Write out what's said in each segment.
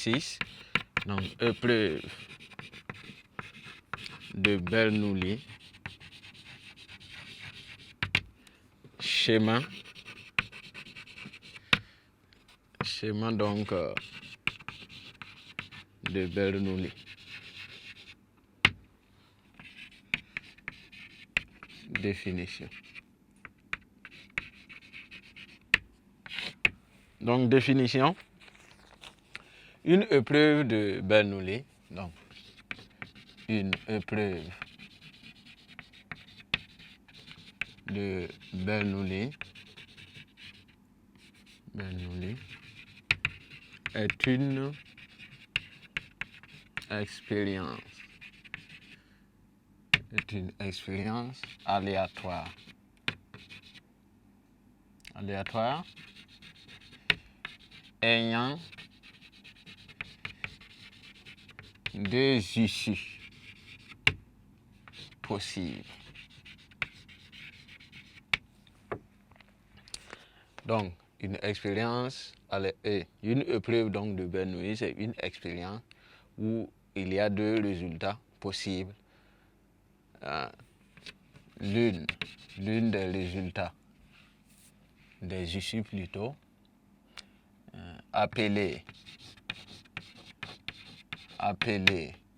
exercice. Donc, épreuve de Bernoulli. Schéma donc de Bernoulli. Définition. Donc, définition. Une épreuve de Bernoulli. Donc, une épreuve de Bernoulli est une expérience. Est une expérience aléatoire. Ayant deux issues possibles. Donc, une expérience, une épreuve donc de Bernoulli, c'est une expérience où il y a deux résultats possibles. L'une des résultats, des issues plutôt, appelée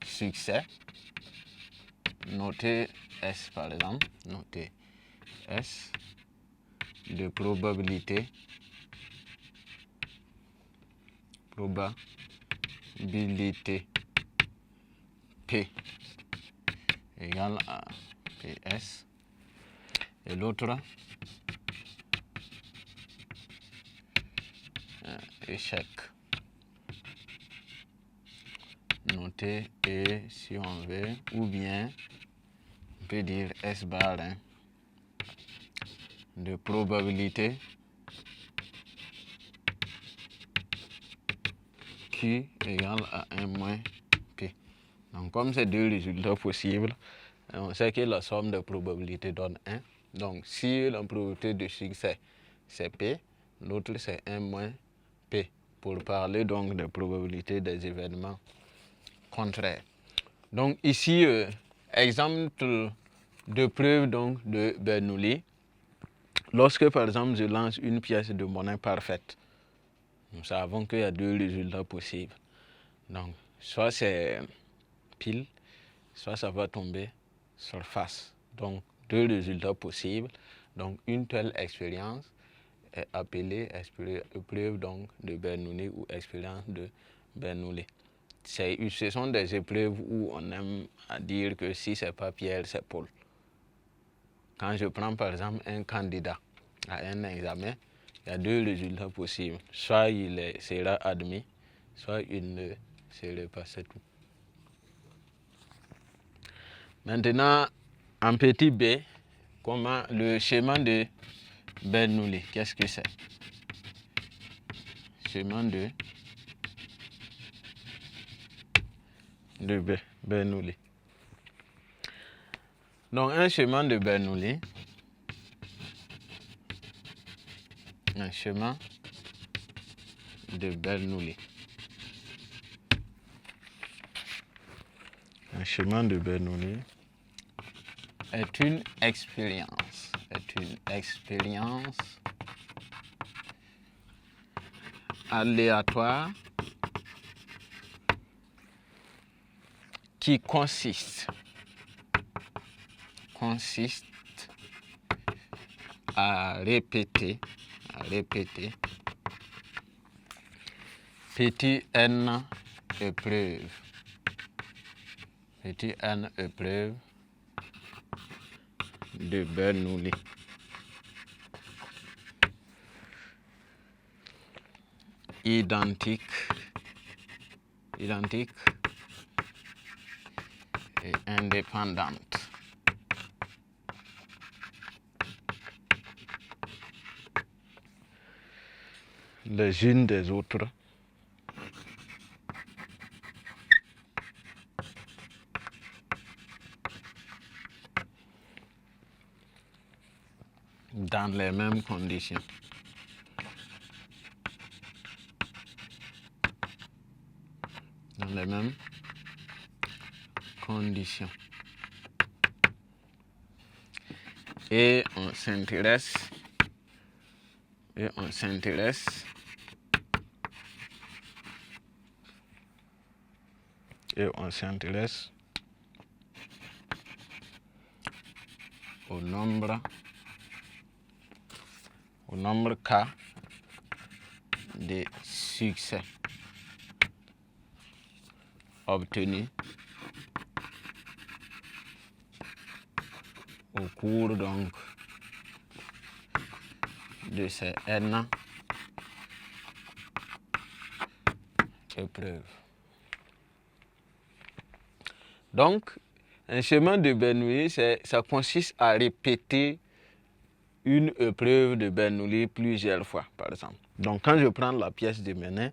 succès, notez S par exemple, notez S de probabilité P égale à PS, et l'autre échec. Notez E si on veut, ou bien on peut dire S bar de probabilité Q égale à 1 moins P. Donc comme c'est deux résultats possibles, on sait que la somme de probabilité donne 1. Donc si la probabilité de succès c'est P, l'autre c'est 1 moins P, pour parler donc de probabilité des événements contraires. Donc ici, exemple de preuve donc de Bernoulli. Lorsque par exemple je lance une pièce de monnaie parfaite, nous savons qu'il y a deux résultats possibles. Donc soit c'est pile, soit ça va tomber sur face. Donc deux résultats possibles. Donc une telle expérience est appelée épreuve donc de Bernoulli ou expérience de Bernoulli. Ce sont des épreuves où on aime à dire que si c'est pas Pierre, c'est Paul. Quand je prends par exemple un candidat à un examen, il y a deux résultats possibles. Soit il sera admis, soit il ne sera pas, c'est tout. Maintenant, en petit b, comment le schéma de Bernoulli, qu'est-ce que c'est? Schéma de Bernoulli. Donc un schéma de Bernoulli, un schéma de Bernoulli. Un schéma de Bernoulli est une expérience. Aléatoire qui consiste à répéter petit n épreuves de Bernoulli. Identique et indépendante. Les unes des autres. Dans les mêmes conditions. dans les mêmes conditions. Et on s'intéresse au nombre K de succès obtenus au cours donc de ces N épreuves. Donc, un schéma de Bernoulli, ça consiste à répéter une épreuve de Bernoulli plusieurs fois, par exemple. Donc, quand je prends la pièce de monnaie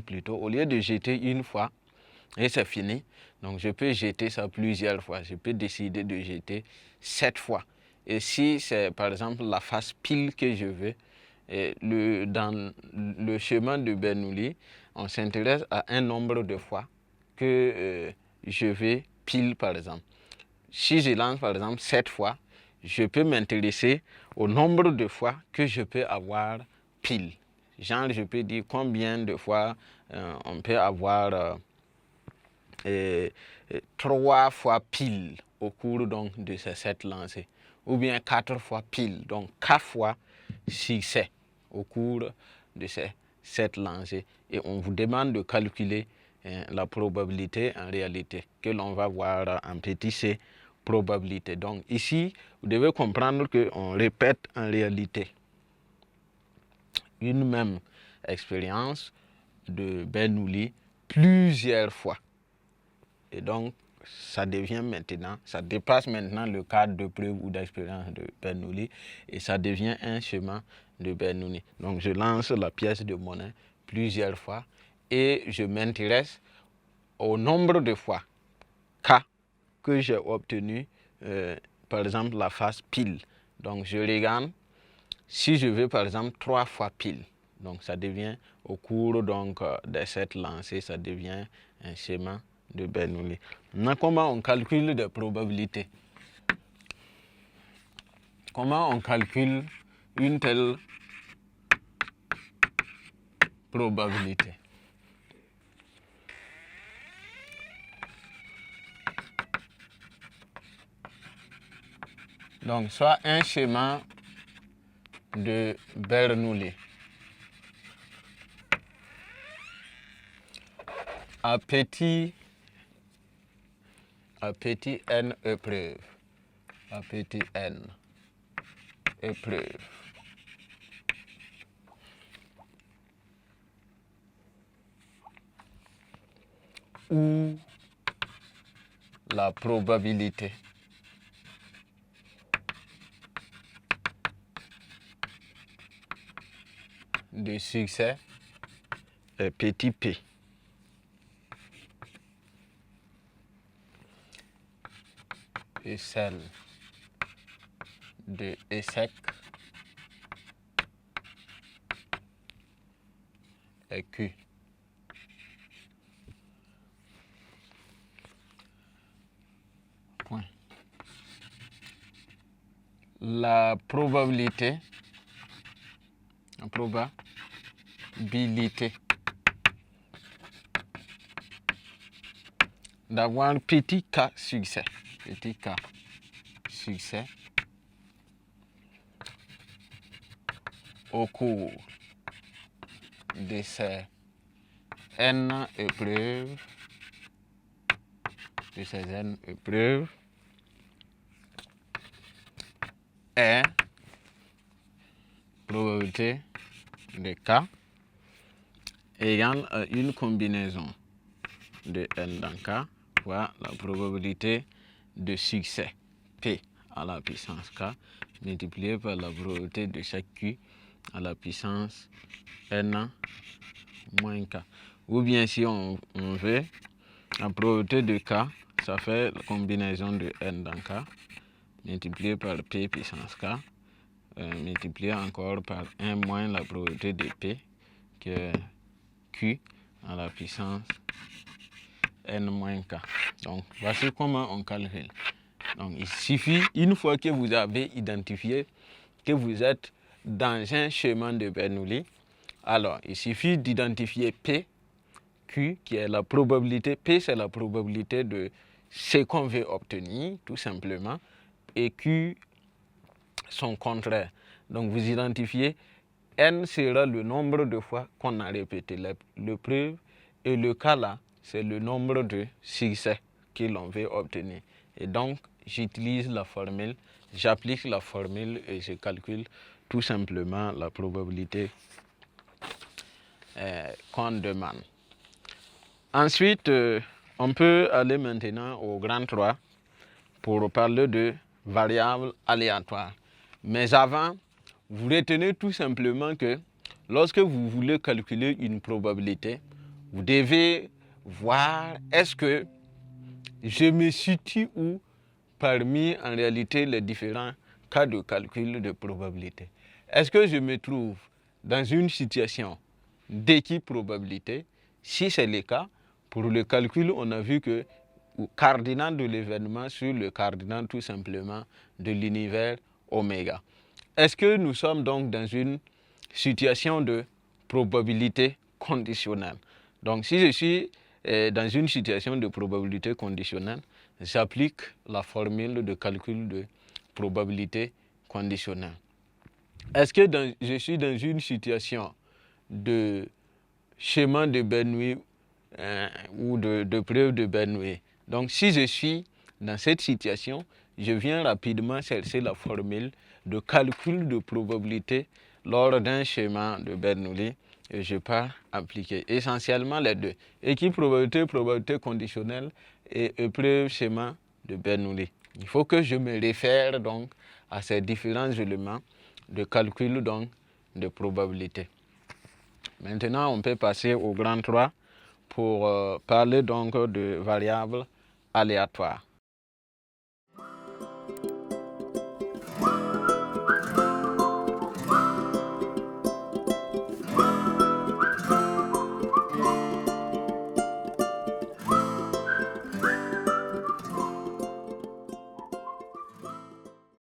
plutôt, au lieu de jeter une fois, et c'est fini, donc je peux jeter ça plusieurs fois. Je peux décider de jeter 7 fois. Et si c'est, par exemple, la face pile que je veux, dans le schéma de Bernoulli, on s'intéresse à un nombre de fois que je vais pile, par exemple. Si je lance, par exemple, 7 fois, je peux m'intéresser au nombre de fois que je peux avoir pile. Genre, je peux dire combien de fois on peut avoir 3 fois pile au cours donc, de ces 7 lancers. Ou bien 4 fois pile, donc 4 fois succès au cours de ces 7 lancers. Et on vous demande de calculer la probabilité en réalité, que l'on va voir en petit c, probabilité. Donc ici, vous devez comprendre qu'on répète en réalité une même expérience de Bernoulli plusieurs fois. Et donc, ça devient maintenant, ça dépasse maintenant le cadre de preuve ou d'expérience de Bernoulli et ça devient un schéma de Bernoulli. Donc, je lance la pièce de monnaie plusieurs fois et je m'intéresse au nombre de fois K que j'ai obtenu, par exemple, la face pile. Donc, je regarde si je veux, par exemple, 3 fois pile. Donc, ça devient, au cours donc, de cette lancée, ça devient un schéma de Bernoulli. Maintenant, comment on calcule des probabilités? Comment on calcule une telle probabilité? Donc, soit un schéma de Bernoulli à petit n épreuves, à petit n épreuves, où la probabilité de succès est petit p. Et celle de échec est Q. Point. La probabilité d'avoir petit k succès, au cours de ces n épreuves, est probabilité de k égale à une combinaison de n dans k fois la probabilité de succès p à la puissance k multiplié par la probabilité de chaque q à la puissance n moins k. Ou bien si on veut, la probabilité de k, ça fait la combinaison de n dans k multiplié par p puissance k multiplié encore par 1 moins la probabilité de p qui est q à la puissance n-k. Donc, voici comment on calcule. Donc, il suffit, une fois que vous avez identifié que vous êtes dans un schéma de Bernoulli, alors il suffit d'identifier P, Q, qui est la probabilité, P c'est la probabilité de ce qu'on veut obtenir, tout simplement, et Q son contraire. Donc vous identifiez, N sera le nombre de fois qu'on a répété le preuve, et le K là, c'est le nombre de succès que l'on veut obtenir. Et donc, j'utilise la formule, j'applique la formule et je calcule tout simplement la probabilité qu'on demande. Ensuite, on peut aller maintenant au grand 3 pour parler de variables aléatoires. Mais avant, vous retenez tout simplement que lorsque vous voulez calculer une probabilité, vous devez voir est-ce que je me situe où parmi en réalité les différents cas de calcul de probabilité. Est-ce que je me trouve dans une situation d'équiprobabilité? Si c'est le cas, pour le calcul, on a vu que le cardinal de l'événement sur le cardinal tout simplement de l'univers oméga. Est-ce que nous sommes donc dans une situation de probabilité conditionnelle? Donc si je suis dans une situation de probabilité conditionnelle, j'applique la formule de calcul de probabilité conditionnelle. Est-ce que je suis dans une situation de schéma de Bernoulli ou de preuve de Bernoulli? Donc si je suis dans cette situation, je viens rapidement chercher la formule de calcul de probabilité lors d'un schéma de Bernoulli et je pars appliquer essentiellement les deux. Équiprobabilité, probabilité conditionnelle et épreuve schéma de Bernoulli. Il faut que je me réfère donc à ces différents éléments de calcul donc de probabilité. Maintenant, on peut passer au grand 3 pour parler donc de variables aléatoires.